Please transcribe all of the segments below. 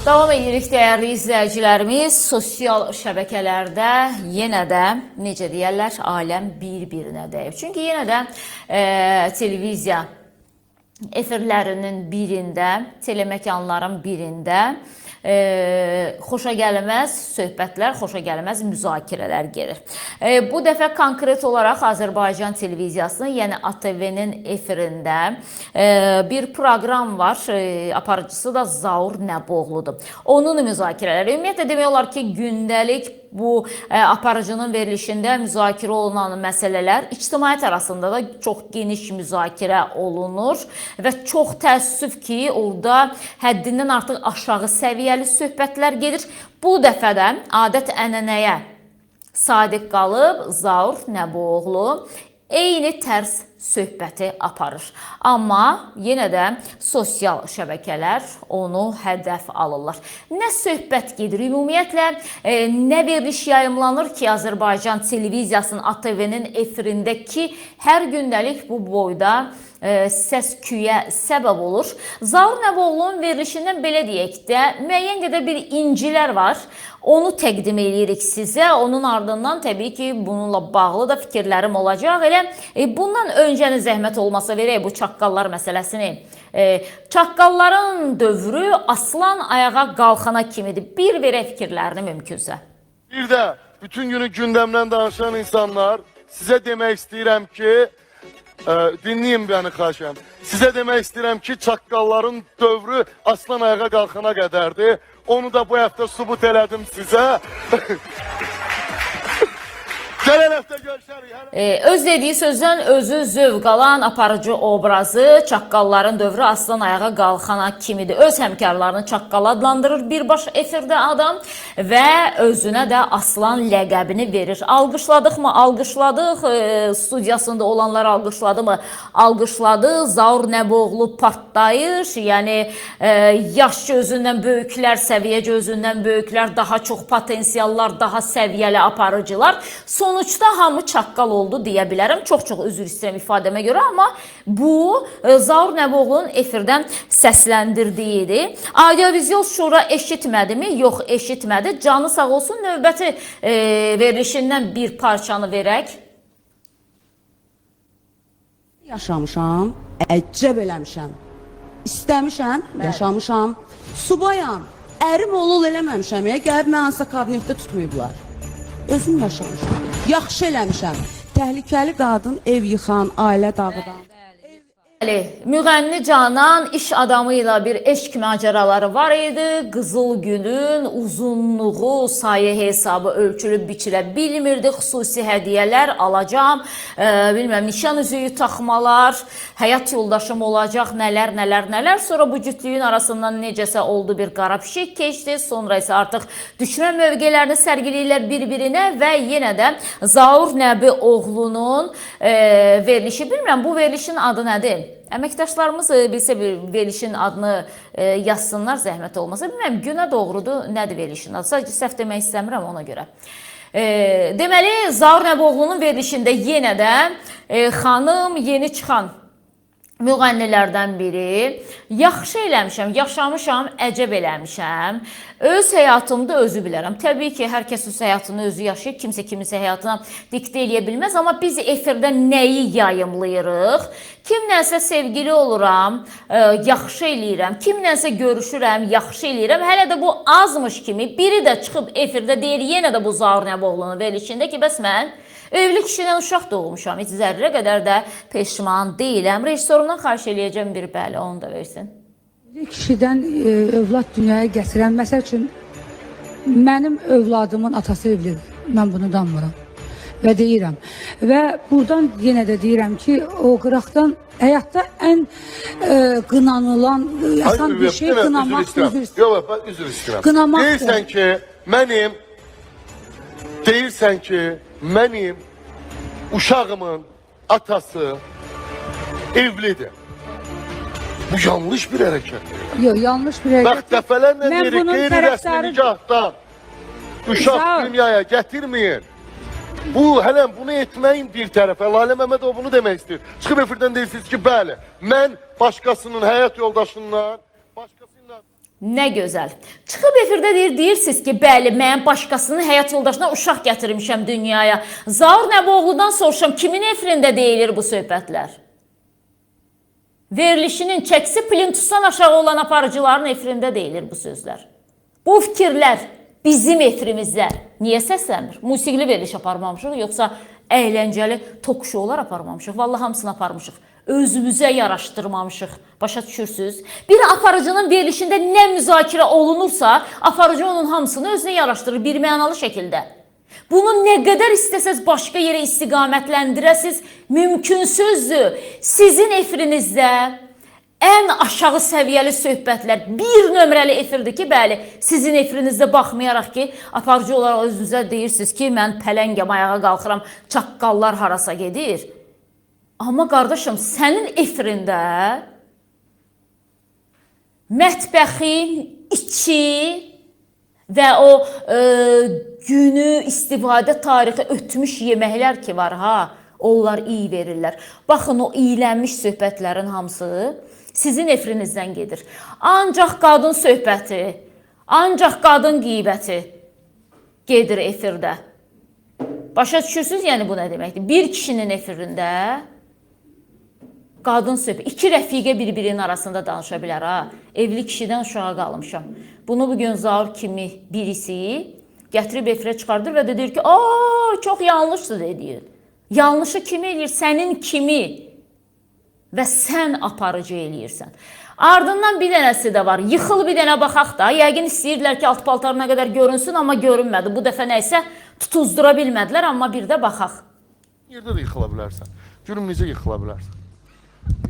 Davam edirik dəyərli izləyicilərimiz, sosial şəbəkələrdə yenə də, necə deyərlər, aləm bir-birinə dəyib. Çünki yenə də televiziya efirlərinin birində, teleməkanların birində xoşagəlməz söhbətlər, xoşagəlməz müzakirələr gedir. Bu dəfə konkret olaraq Azərbaycan televiziyasının, yəni ATV-nin efirində bir proqram var. Aparıcısı da Zaur Nəboğludur. Onun müzakirələri, ümumiyyətlə demək olar ki, gündəlik bu aparıcının verilişində müzakirə olunan məsələlər ictimaiyyət arasında da çox geniş müzakirə olunur və çox təəssüf ki, orada həddindən artıq aşağı səviyyəli söhbətlər gedir. Bu dəfə də adət-ənənəyə sadiq qalıb Zaur Nəboğlu eyni tərz söhbəti aparır. Amma yenə də sosial şəbəkələr onu hədəf alırlar. Nə söhbət gedir? Ümumiyyətlə, nə veriliş yayımlanır ki, Azərbaycan televiziyasının ATV-nin efirində ki, hər gündəlik bu boyda səs-küyə səbəb olur. Zaur Nəboğlu'nun verilişindən belə deyək də, müəyyən qədər bir incilər var. Onu təqdim edirik sizə. Onun ardından təbii ki, bununla bağlı da fikirlərim olacaq. Elə bundan öncənin zəhmət olmasa verək bu çaqqallar məsələsini. Çaqqalların dövrü aslan ayağa qalxana kimidir. Bir verək fikirlərini mümkünsə. Bir də bütün günü gündəmdən danışan insanlar, sizə demək istəyirəm ki, dinləyin bəni xahiş. Sizə demək istəyirəm ki, çaqqalların dövrü aslan ayağa qalxana qədərdir. Onu da bu həftə sübut elədim sizə. Gələn həftə görüşərik. Öz dediyi sözdən özü zövq alan aparıcı obrazı çaqqalların dövrü aslan ayağa qalxana kimidir. Öz həmkarlarını çaqqal adlandırır birbaş efirdə adam və özünə də aslan ləqəbini verir. Alqışladıq mı? Alqışladıq. Studiyasında olanlar alqışladı mı? Alqışladı. Zaur Nəboğlu partlayış, yəni yaşca özündən böyüklər, səviyyəcə özündən böyüklər, daha çox potensiallar, daha səviyyəli aparıcılar. Sonuçda hamı çaqqal oldu deyə bilərəm. Çox-çox üzr istəyirəm ifadəmə görə, amma bu Zaur Nəboğlu'nun efirdən səsləndirdiyidir. Audiovizual şura eşitmədimi? Yox, eşitmədi. Canı sağ olsun. Növbəti verilişindən bir parçanı verək. Yaşamışam, əcəb eləmişəm. İstəmişəm, yaşamışam. Subayam, ərim olul eləməmişəm. Gəlib mən hansısa kabinetdə tutmayıblar. Özüm yaşamışam. Yaxşı eləmişəm. Təhlükəli qadın ev yıxan, ailə dağıdan. Müğənni Canan iş adamıyla bir eşq macəraları var idi. Qızıl Gülün uzunluğu, sayı hesabı ölçülüb biçilə bilmirdi. Xüsusi hədiyələr alacam, bilməm, nişan üzüyü taxmalar, həyat yoldaşım olacaq, nələr. Sonra bu cütlüyün arasından necəsə oldu bir qara pişik keçdi. Sonra isə artıq düşmə mövqələrini sərgiləyirlər bir-birinə və yenə də Zaur Nəboğlu'nun verilişi. Bilmirəm, bu verilişin adı nədir? Əməkdaşlarımız bilsə verilişin adını yazsınlar, zəhmət olmasa. Bilməm, günə doğrudur, nədir verilişin adı? Sadəcə səhv demək istəmirəm ona görə. Deməli, Zaur Nəboğlu'nun verilişində yenə də xanım yeni çıxan müğənnilərdən biri. Yaxşı eləmişəm, yaşamışam, əcəb eləmişəm. Öz həyatımda özü bilərəm. Təbii ki, hər kəs öz həyatını özü yaşayır. Kimsə kiminsə həyatına diktə eləyə bilməz. Amma biz efirdə nəyi yayımlayırıq? Kimlənsə sevgili oluram, yaxşı eləyirəm. Kimlənsə görüşürəm, yaxşı eləyirəm. Hələ də bu azmış kimi biri də çıxıb efirdə deyir, yenə də bu Zaur Nəboğlu'nun verilişində ki, bəs mən evli kişiden uşaq doğmuşam. Heç zərrə qədər də peşman deyiləm. Rejissorumdan xahiş eləyəcəm bir bəli, onu da versin. Evli kişiden övlad dünyaya gətirən, məsəl üçün, mənim övladımın atası evlidir. Mən bunu danmıram və deyirəm. Və buradan yenə də deyirəm ki, o qıraqdan həyatda ən qınanılan, yasan bir şey qınamaq, üzr istəyirəm. Deyirsən ki, mənim uşağımın atası evlidir. Bu yanlış bir hərəkətdir. Yox, yanlış bir hərəkət. Bax, dəfələrlə deyirik, qeyri-rəsmi nikahdan uşaq dünyaya gətirməyin. Bu, hələm bunu etməyin bir tərəfə. Lalə Məmmədov bunu demək istəyir. Çıxıb efirdən deyirsiniz ki, bəli, mən başqasının həyat yoldaşından, başqasıyla Nə gözəl. Çıxıb efirdə deyirsiniz ki, bəli, mən başqasının həyat yoldaşına uşaq gətirmişəm dünyaya. Zaur Nəboğludan soruşam, kimin efirində deyilir bu söhbətlər? Verilişinin çəksi plintusdan aşağı olan aparıcıların efirində deyilir bu sözlər. Bu fikirlər bizim efirimizdə niyə səslənmir? Musiqili veriliş aparmamışıq, yoxsa əyləncəli tok şoular aparmamışıq? Vallahi hamısını aparmışıq. Özümüzə yaraşdırmamışıq. Başa düşürsünüz? Bir aparıcının verilişində nə müzakirə olunursa, aparıcı onun hamısını özünə yaraşdırır bir mənalı şəkildə. Bunu nə qədər istəsəz başqa yerə istiqamətləndirəsiz, mümkünsüzdür. Sizin efirinizdə ən aşağı səviyyəli söhbətlər bir nömrəli efirdir ki, bəli, sizin efirinizdə baxmayaraq ki, aparıcı olaraq özünüzə deyirsiniz ki, mən pələngəm, ayağa qalxıram, çaqqallar harasa gedir. Amma qardaşım, sənin efirində mətbəxin içi və o günü, istifadə tarixi ötmüş yeməklər ki var, onlar iyi verirlər. Baxın, o iyilənmiş söhbətlərin hamısı sizin efirinizdən gedir. Ancaq qadın söhbəti, ancaq qadın qeybəti gedir efirdə. Başa düşürsünüz, yəni bu nə deməkdir? Bir kişinin efirində qadın söhbəti, iki rəfiqə bir-birinin arasında danışa bilər. Evli kişidən uşağa qalmışam. Bunu bugün Zaur kimi birisi gətirib efirə çıxardır və deyir ki, çox yanlışdır deyir. Yanlışı kim eləyir? Sənin kimi və sən aparıcı eləyirsən. Ardından bir dənəsi də var. Yıxıl bir dənə baxaq da. Yəqin istəyirdilər ki, alt paltarına qədər görünsün, amma görünmədi. Bu dəfə nəysə tutuzdura bilmədilər, amma bir də baxaq. Yerdə də yıxıla bilərsən. Görüm necə yıxıla bilərsən.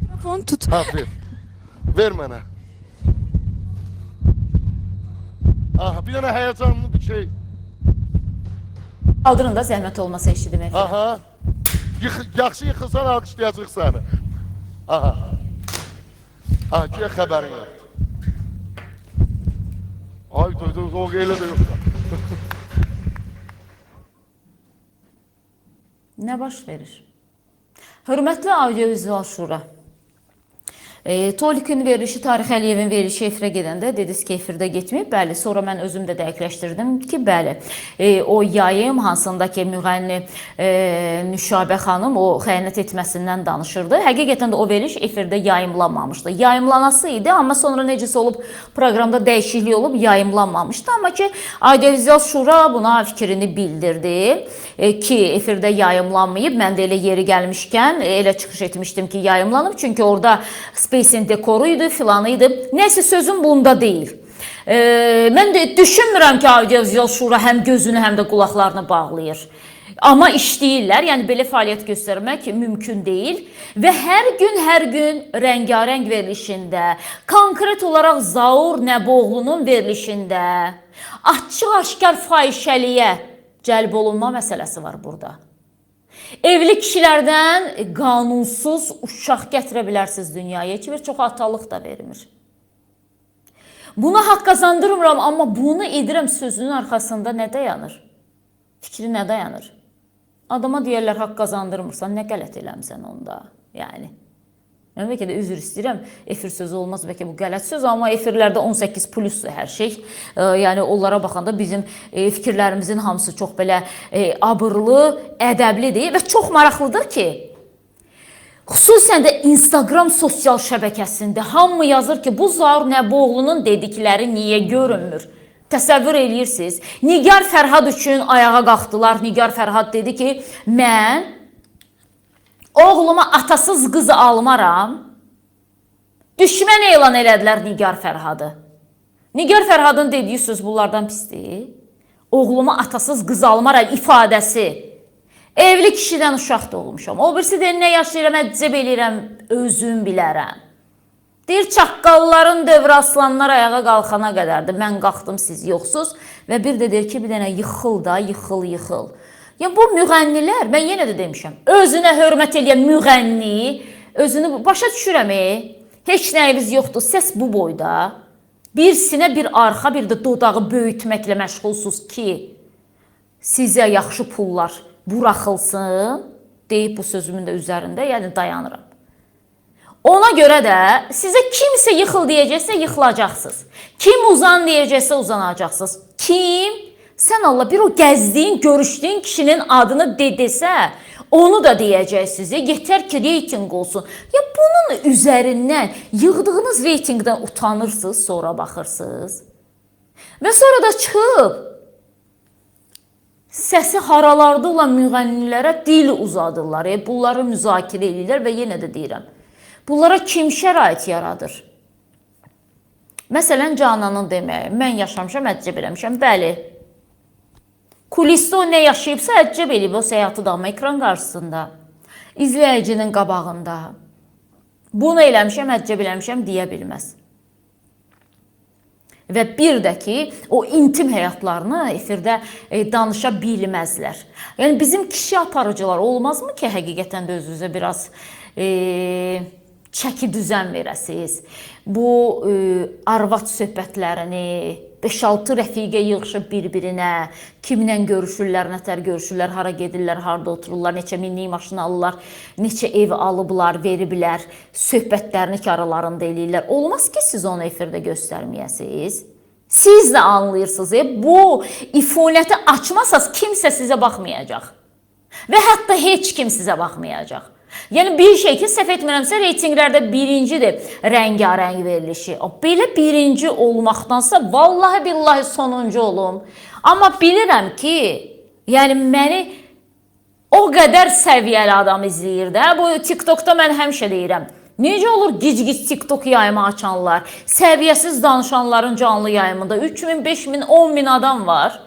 Mikrofonu tut. Ver. Ver mənə. Aha, bir dənə həyəcanlı bir şey. Kaldırın da zəhmət olmasa eşidim efendim. Aha. Yaxşı yıxılsan alqışlayacaq səni. Aha. Aha, güya xəbərin yoxdur. Ay, o elə də yoxdur. Nə baş verir? Hörmətli audiovizual şura. Tolikin verilişi, Tarix Əliyevin verilişi efirə gedəndə dediniz ki, efirdə getməyib. Bəli, sonra mən özüm də dəqiqləşdirdim ki, bəli, o yayım hansındakı müğənni Nüşabə xanım o xəyanət etməsindən danışırdı. Həqiqətən də o veriliş efirdə yayımlanmamışdı. Yayımlanası idi, amma sonra necəsə olub proqramda dəyişiklik olub yayımlanmamışdı. Amma ki, audiovizual şura buna fikrini bildirdi ki, efirdə yayımlanmayıb. Mən də elə yeri gəlmişkən elə çıxış etmişdim ki, yayımlanıb. Çünki orada Space-in dekoruydu, filanıydı. Nəysə sözüm bunda deyil. Mən də düşünmürəm ki, audiovizual şura həm gözünü, həm də qulaqlarını bağlayır. Amma işləyirlər, yəni belə fəaliyyət göstərmək mümkün deyil. Və hər gün rəngarəng verilişində, konkret olaraq Zaur Nəboğlunun verilişində açıq-aşkar fahişəliyə cəlb olunma məsələsi var burada. Evli kişilərdən qanunsuz uşaq gətirə bilərsiniz dünyaya. Heç bir çox atalıq da vermir. Buna haqq qazandırmıram, amma bunu edirəm sözünün arxasında nə dayanır? Fikri nə dayanır? Adama deyərlər haqq qazandırmırsan, nə qələt eləmsən onda? Yəni. Mən bəlkə də üzr istəyirəm, efir sözü olmaz, bəlkə bu qələt söz, amma efirlərdə 18 plusdur hər şey. Yəni onlara baxanda bizim fikirlərimizin hamısı çox belə abırlı, ədəblidir və çox maraqlıdır ki, xüsusən də Instagram sosial şəbəkəsində hamı yazır ki, bu Zaur Nəboğlunun dedikləri niyə görünmür? Təsəvvür eləyirsiniz. Nigar Fərhad üçün ayağa qalxdılar. Nigar Fərhad dedi ki, mən oğluma atasız qızı almaram. Düşmən elan elədilər Nigar Fərhadı. Nigar Fərhadın dediyi söz bunlardan pisdir. Oğluma atasız qız almaram ifadəsi. Evli kişidən uşaq doğulmuşam. O birisi deyir, nə yaşayıram, əcəb eləyirəm, özüm bilərəm. Deyir, çaqqalların dövrü aslanlar ayağa qalxana qədərdir. Mən qalxdım, siz yoxsuz. Və bir də deyir ki, bir dənə yıxıl da, yıxıl. Yəni, bu müğənnilər, mən yenə də demişəm, özünə hörmət eləyən müğənni, özünü başa düşürəm, heç nəyiniz yoxdur, səs bu boyda. Bir sinə, bir arxa, bir də dodağı böyütməklə məşğulsuz ki, sizə yaxşı pullar buraxılsın, deyib bu sözümün də üzərində, yəni dayanıram. Ona görə də sizə kimsə yıxıl deyəcəksə yıxılacaqsınız. Kim uzan deyəcəksə uzanacaqsınız. Kim? Sən Allah bir o gəzdiyin, görüşdüyün kişinin adını desə, onu da deyəcəksiniz. Yetər ki, reyting olsun. Ya bunun üzərindən yığdığınız reytingdən utanırsınız, sonra baxırsınız. Və sonra da çıxıb səsi haralarda olan müğənnilərə dil uzadırlar. Bunları müzakirə edirlər və yenə də deyirəm. Bunlara kim şərait yaradır? Məsələn, Cananın deməyi, mən yaşamışam, əcəb eləmişəm, bəli. Kulisdə o nə yaşayıbsa, əcəb eləyib o səyahəti dağma ekran qarşısında, izləyicinin qabağında. Bunu eləmişəm, əcəb eləmişəm deyə bilməz. Və bir də ki, o intim həyatlarını efirdə danışa bilməzlər. Yəni, bizim kişi aparıcılar olmazmı ki, həqiqətən də özünüzə biraz çəki düzən verəsiniz? Bu arvad söhbətlərini, 5-6 rəfiqə yığışıb bir-birinə, kimlə görüşürlər, nətər görüşürlər, hara gedirlər, harada otururlar, neçə minlik maşın alırlar, neçə ev alıblar, veriblər, söhbətlərini ki aralarında eləyirlər. Olmaz ki, siz onu efirdə göstərməyəsiniz. Siz də anlayırsınız, bu ifunəti açmasaz kimsə sizə baxmayacaq. Və hətta heç kim sizə baxmayacaq. Yəni bir şey ki, səhv etmirəmsə, reytinglərdə birincidir rəngarəng verilişi. Belə birinci olmaqdansa, vallahi billahi sonuncu olum. Amma bilirəm ki, yəni məni o qədər səviyyəli adam izləyir də. Bu TikTokda mən həmişə deyirəm. Necə olur gic-gic TikTok yayımı açanlar, səviyyəsiz danışanların canlı yayımında 3000, 5000, 10.000 adam var.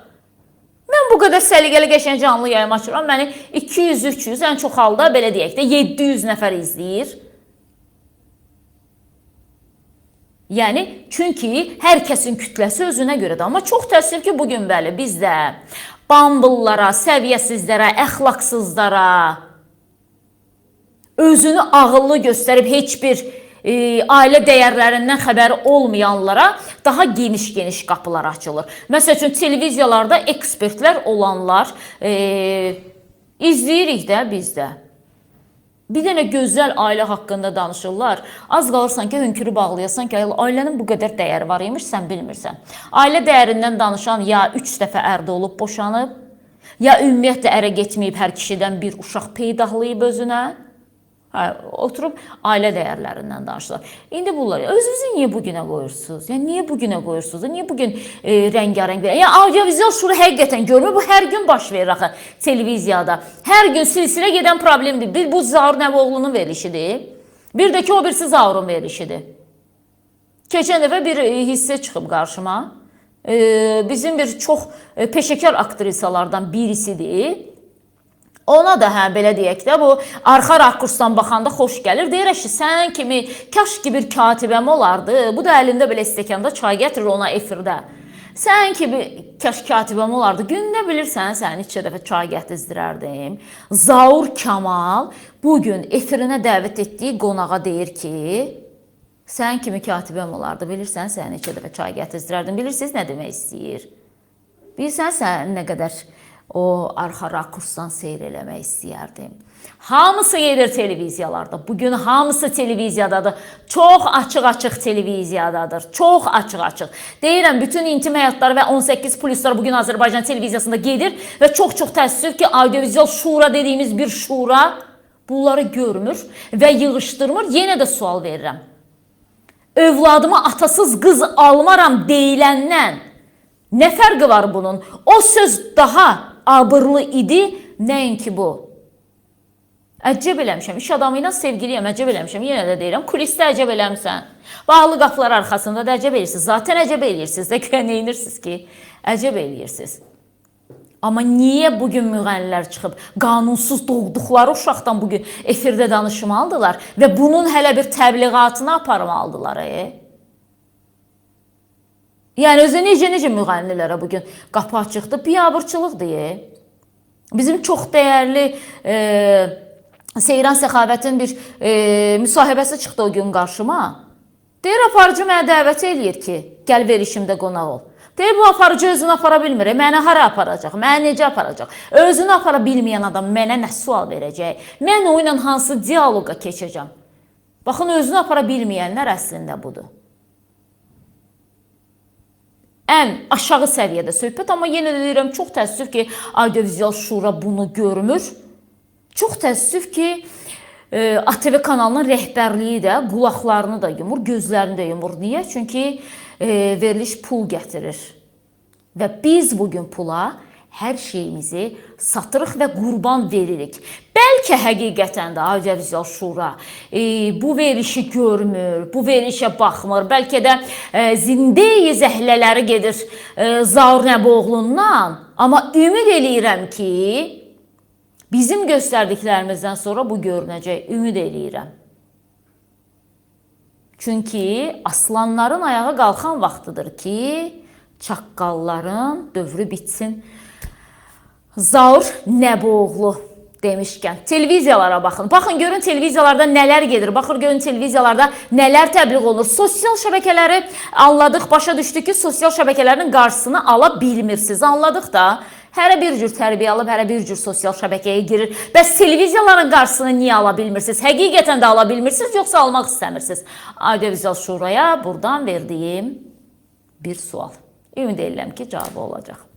Mən bu qədər səliqəli qəşəng canlı yayım açıram. Məni 200, 300, ən çox halda belə deyək də 700 nəfər izləyir. Yəni, çünki hər kəsin kütləsi özünə görədir. Amma çox təəssüf ki, bugün bəli, bizdə bambıllara, səviyyəsizlərə, əxlaqsızlara, özünü ağıllı göstərib heç bir ailə dəyərlərindən xəbəri olmayanlara daha geniş qapılar açılır. Məsəl üçün, televiziyalarda ekspertlər olanlar izləyirik də bizdə. Bir dənə gözəl ailə haqqında danışırlar. Az qalırsan ki, hönkürü bağlayasan ki, ailənin bu qədər dəyəri var imiş, sən bilmirsən. Ailə dəyərindən danışan ya 3 dəfə ərdə olub boşanıb, ya ümumiyyətlə ərə getməyib hər kişidən bir uşaq peydahlayıb özünə. Oturub ailə dəyərlərindən danışırlar. İndi bunlar, özünüzü niyə bugünə qoyursunuz? Yəni, niyə bugünə qoyursunuz? Niyə bugün rəngarəng verir? Yəni, audiovizual şuru həqiqətən görmür. Bu hər gün baş verir axı televiziyada. Hər gün silsilə gedən problemdir. Bir, bu Zaur Nəvoğlunun verilişidir. Bir də ki, o birisi Zaurun verilişidir. Keçən dəfə bir hissə çıxıb qarşıma. Bizim bir çox peşəkar aktrisalardan birisidir. Ona da belə deyək də, bu arxa rakursdan baxanda xoş gəlir. Deyir ki, sən kimi, kaş ki bir katibəm olardı. Bu da əlində belə stəkanda çay gətirir ona efirdə. Sən kimi, kaş katibəm olardı. Gündə bilirsən, səni 2 dəfə çay gətizdirərdim. Zaur Kamal bugün efirinə dəvət etdiyi qonağa deyir ki, sən kimi katibəm olardı. Bilirsən, səni 2 dəfə çay gətizdirərdim. Bilirsiniz nə demək istəyir? Bilirsən, sən nə qədər o arxa rakursdan seyr eləmək istəyərdim. Hamısı gedir televiziyalarda. Bugün hamısı televiziyadadır. Çox açıq-açıq televiziyadadır. Çox açıq-açıq. Deyirəm, bütün intim həyatları və 18 pluslar bugün Azərbaycan televiziyasında gedir və çox-çox təəssüf ki, audiovizual şura dediyimiz bir şura bunları görmür və yığışdırmır. Yenə də sual verirəm. Övladıma atasız qız almaram deyiləndən nə fərqi var bunun? O söz daha abırlı idi, nəinki bu. Əcəb eləmişəm, iş adamı ilə sevgiliyəm, əcəb eləmişəm, yenə də deyirəm, kulisdə əcəb eləmişsən. Bağlı qapılar arxasında da əcəb eləyirsiniz, zaten əcəb eləyirsiniz də, neyinirsiniz ki, əcəb eləyirsiniz. Amma niyə bugün müğənnilər çıxıb qanunsuz doğduqları uşaqdan bugün efirdə danışmalıdırlar və bunun hələ bir təbliğatını aparmalıdırlar? Yəni, özü necə müğənnilərə bugün qapı açıqdır, biabırçılıqdır. Bizim çox dəyərli Seyran Səxavətin bir müsahibəsi çıxdı o gün qarşıma. Deyir, aparıcı mənə dəvət eləyir ki, gəl verişimdə qonaq ol. Deyir, bu aparıcı özünü apara bilmir, mənə hara aparacaq, mənə necə aparacaq? Özünü apara bilməyən adam mənə nə sual verəcək? Mən o ilə hansı diyaloqa keçəcəm? Baxın, özünü apara bilməyənlər əslində budur. ən aşağı səviyyədə söhbət, amma yenə də deyirəm, çox təəssüf ki, Audiovizual Şura bunu görmür. Çox təəssüf ki, ATV kanalının rəhbərliyi də qulaqlarını da yumur, gözlərini də yumur. Niyə? Çünki veriliş pul gətirir. Və biz bugün pula hər şeyimizi satırıq və qurban veririk. Bəlkə həqiqətən də Audiovizual Şura bu verilişi görmür, bu verilişə baxmır. Bəlkə də zindeyi zəhlələri gedir Zaur Nəboğlundan. Amma ümid eləyirəm ki, bizim göstərdiklərimizdən sonra bu görünəcək. Ümid eləyirəm. Çünki aslanların ayağa qalxan vaxtıdır ki, çaqqalların dövrü bitsin. Zaur Nəboğlu demişkən, televiziyalara baxın. Baxın, görün televiziyalarda nələr gedir. Baxın, görün televiziyalarda nələr təbliğ olunur. Sosial şəbəkələri anladıq, başa düşdük ki, sosial şəbəkələrin qarşısını ala bilmirsiniz. Anladıq da, hərə bir cür tərbiyə alıb, hərə bir cür sosial şəbəkəyə girir. Bəs televiziyaların qarşısını niyə ala bilmirsiniz? Həqiqətən də ala bilmirsiniz, yoxsa almaq istəmirsiniz? Audiovizual Şuraya buradan verdiyim bir sual. Ümid edirəm ki, cavabı olacaq.